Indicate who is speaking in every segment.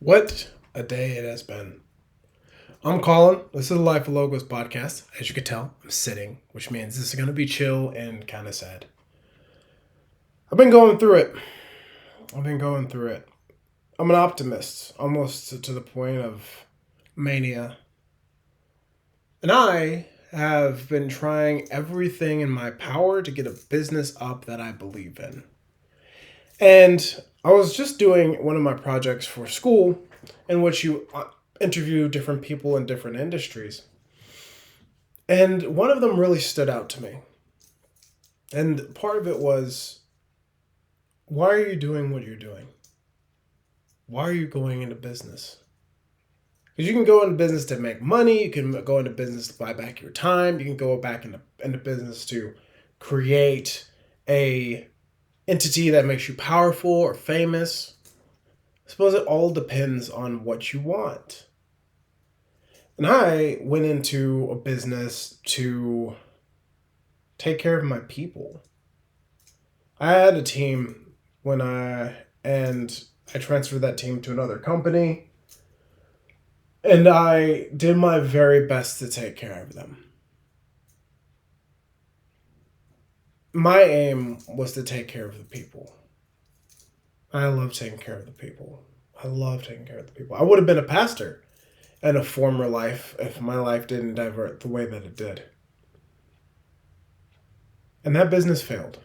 Speaker 1: What a day it has been. I'm Colin. This is the Life of Logos podcast. As you can tell, I'm sitting, which means this is going to be chill and kind of sad. I've been going through it. I'm an optimist, almost to the point of mania. And I have been trying everything in my power to get a business up that I believe in. And I was just doing one of my projects for school in which you interview different people in different industries. And one of them really stood out to me. And part of it was, why are you doing what you're doing? Why are you going into business? Because you can go into business to make money. You can go into business to buy back your time. You can go back into business to create a entity that makes you powerful or famous. I suppose it all depends on what you want. And I went into a business to take care of my people. I had a team and I transferred that team to another company. And I did my very best to take care of them. My aim was to take care of the people. I love taking care of the people. I would have been a pastor in a former life if my life didn't divert the way that it did. And that business failed.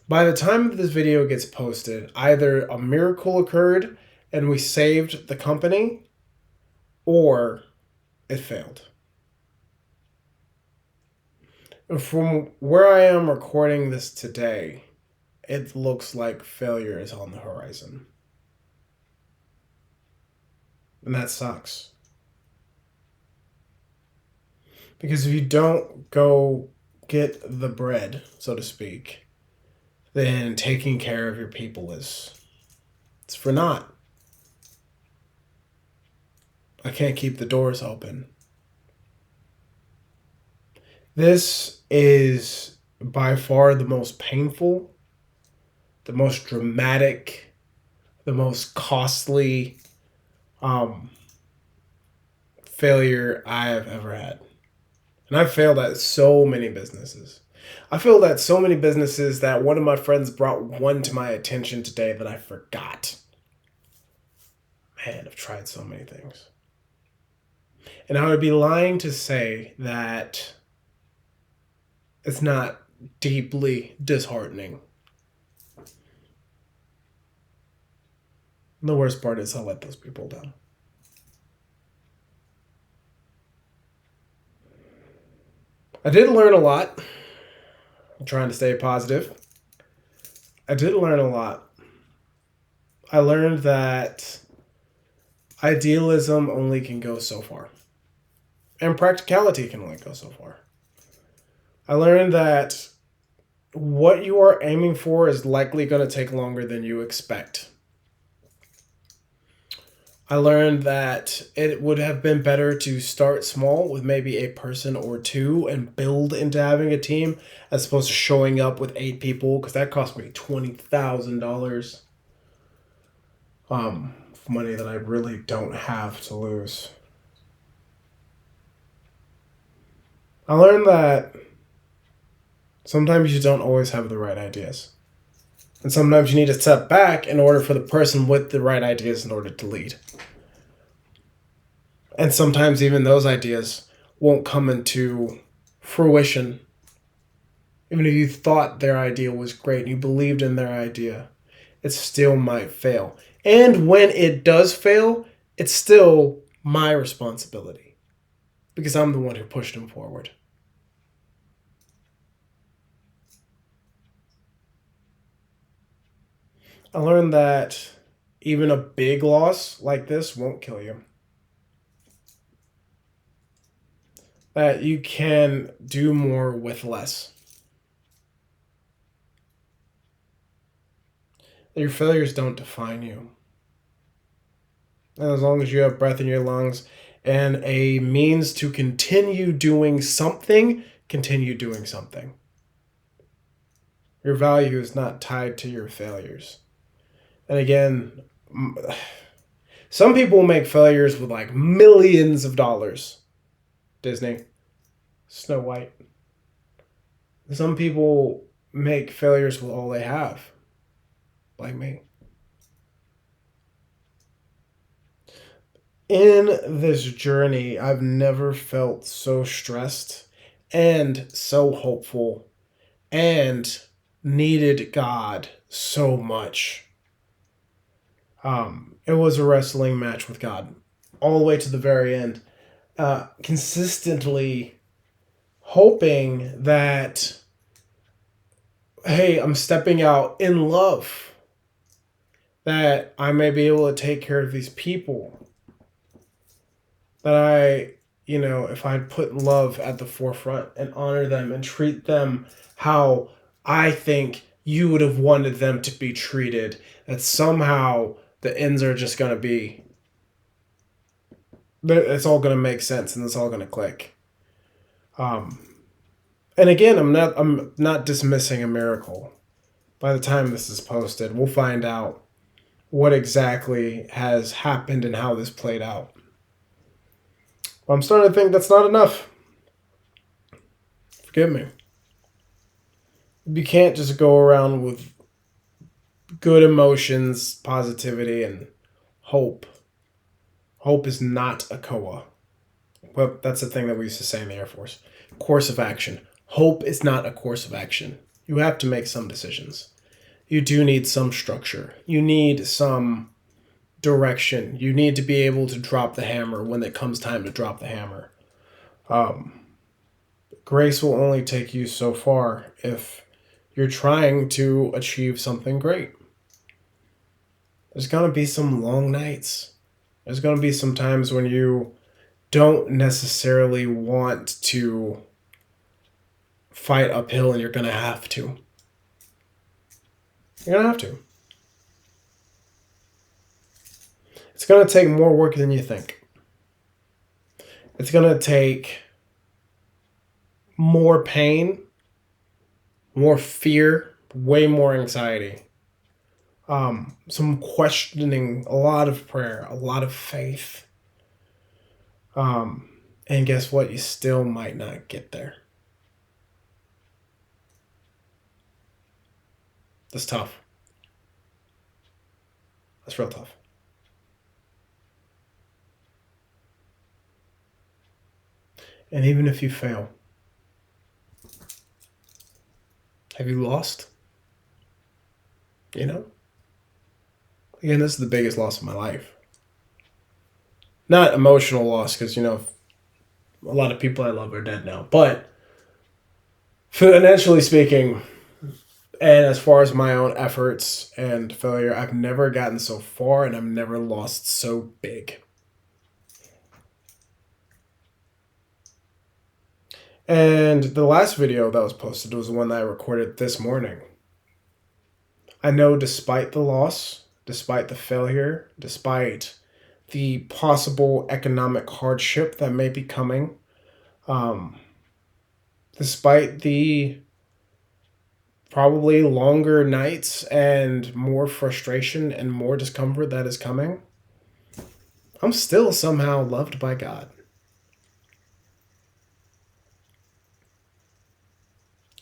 Speaker 1: By the time this video gets posted, either a miracle occurred and we saved the company, or it failed. And from where I am recording this today, it looks like failure is on the horizon. And that sucks. Because if you don't go get the bread, so to speak, then taking care of your people it's for naught. I can't keep the doors open. This is by far the most painful, the most dramatic, the most costly failure I have ever had. And I've failed at so many businesses. I failed at so many businesses that one of my friends brought one to my attention today that I forgot. Man, I've tried so many things. And I would be lying to say that it's not deeply disheartening. And the worst part is I let those people down. I did learn a lot. I'm trying to stay positive. I did learn a lot. I learned that idealism only can go so far. And practicality can only go so far. I learned that what you are aiming for is likely going to take longer than you expect. I learned that it would have been better to start small with maybe a person or two and build into having a team as opposed to showing up with 8 people, because that cost me $20,000 money that I really don't have to lose. I learned that sometimes you don't always have the right ideas. And sometimes you need to step back in order for the person with the right ideas in order to lead. And sometimes even those ideas won't come into fruition. Even if you thought their idea was great and you believed in their idea, it still might fail. And when it does fail, it's still my responsibility because I'm the one who pushed them forward. I learned that even a big loss like this won't kill you. That you can do more with less. That your failures don't define you. And as long as you have breath in your lungs and a means to continue doing something, continue doing something. Your value is not tied to your failures. And again, Some people make failures with like millions of dollars. Disney, Snow White. Some people make failures with all they have, like me. In this journey, I've never felt so stressed and so hopeful and needed God so much. It was a wrestling match with God all the way to the very end. Consistently hoping that, hey, I'm stepping out in love, that I may be able to take care of these people, that if I put love at the forefront and honor them and treat them how I think you would have wanted them to be treated, that somehow the ends are just going to be, it's all going to make sense and it's all going to click. And again, I'm not dismissing a miracle. By the time this is posted, we'll find out what exactly has happened and how this played out. But I'm starting to think that's not enough. Forgive me. You can't just go around with good emotions, positivity, and hope. Hope is not a COA. Well, that's the thing that we used to say in the Air Force. Course of action. Hope is not a course of action. You have to make some decisions. You do need some structure. You need some direction. You need to be able to drop the hammer when it comes time to drop the hammer. Grace will only take you so far if you're trying to achieve something great. There's going to be some long nights. There's going to be some times when you don't necessarily want to fight uphill and you're going to have to. You're going to have to. It's going to take more work than you think. It's going to take more pain, more fear, way more anxiety. Some questioning, a lot of prayer, a lot of faith. And guess what? You still might not get there. That's tough. That's real tough. And even if you fail, have you lost? Again, this is the biggest loss of my life. Not emotional loss, because, a lot of people I love are dead now. But financially speaking, and as far as my own efforts and failure, I've never gotten so far and I've never lost so big. And the last video that was posted was the one that I recorded this morning. I know despite the loss, despite the failure, despite the possible economic hardship that may be coming, despite the probably longer nights and more frustration and more discomfort that is coming, I'm still somehow loved by God.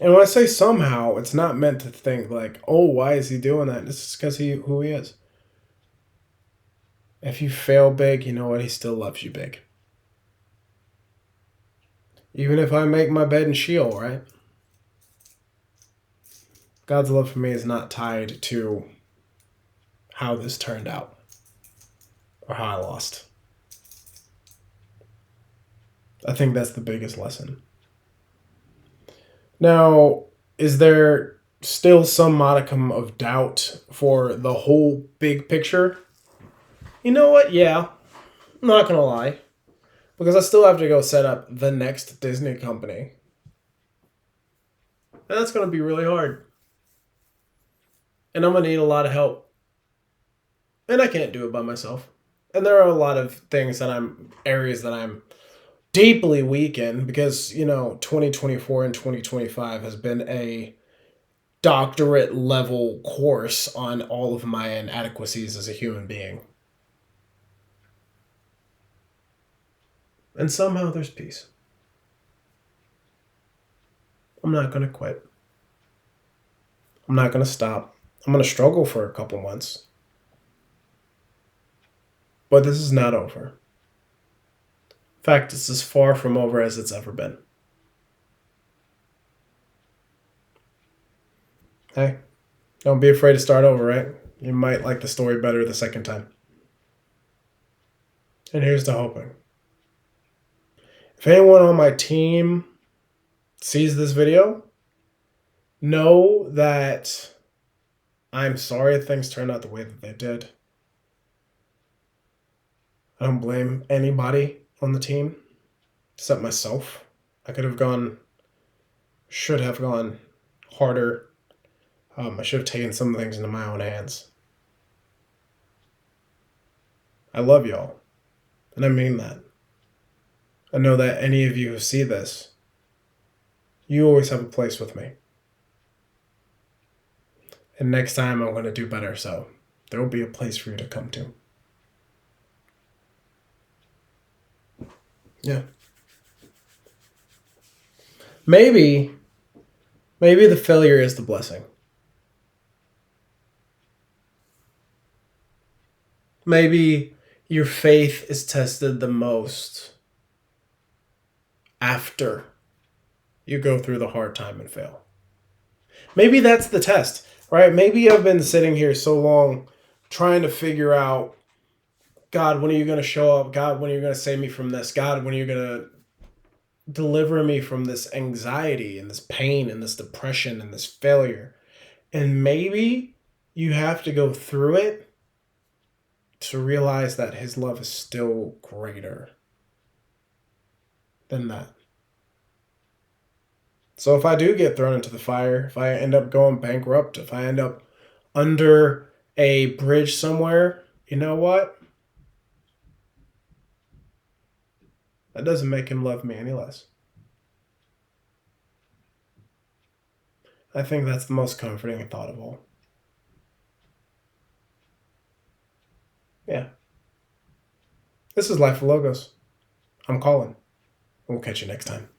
Speaker 1: And when I say somehow, it's not meant to think like, oh, why is he doing that? It's just because who he is. If you fail big, you know what? He still loves you big. Even if I make my bed in Sheol, right? God's love for me is not tied to how this turned out or how I lost. I think that's the biggest lesson. Now, is there still some modicum of doubt for the whole big picture? You know what? Yeah, I'm not going to lie. Because I still have to go set up the next Disney company. And that's going to be really hard. And I'm going to need a lot of help. And I can't do it by myself. And there are a lot of things areas that I'm deeply weak in because, 2024 and 2025 has been a doctorate level course on all of my inadequacies as a human being. And somehow there's peace. I'm not going to quit. I'm not going to stop. I'm going to struggle for a couple months. But this is not over. In fact, it's as far from over as it's ever been. Hey, don't be afraid to start over, right? You might like the story better the second time. And here's to hoping. If anyone on my team sees this video, know that I'm sorry things turned out the way that they did. I don't blame anybody on the team except myself. I should have gone harder. I should have taken some things into my own hands. I love y'all, and I mean that. I know that any of you who see this, you always have a place with me. And next time I'm going to do better, so there will be a place for you to come to. Yeah. Maybe the failure is the blessing. Maybe your faith is tested the most after you go through the hard time and fail. Maybe that's the test, right? Maybe I've been sitting here so long trying to figure out, God, when are you going to show up? God, when are you going to save me from this? God, when are you going to deliver me from this anxiety and this pain and this depression and this failure? And maybe you have to go through it to realize that his love is still greater than that. So if I do get thrown into the fire, if I end up going bankrupt, if I end up under a bridge somewhere, you know what? That doesn't make him love me any less. I think that's the most comforting thought of all. Yeah. This is Life of Logos. I'm Colin. We'll catch you next time.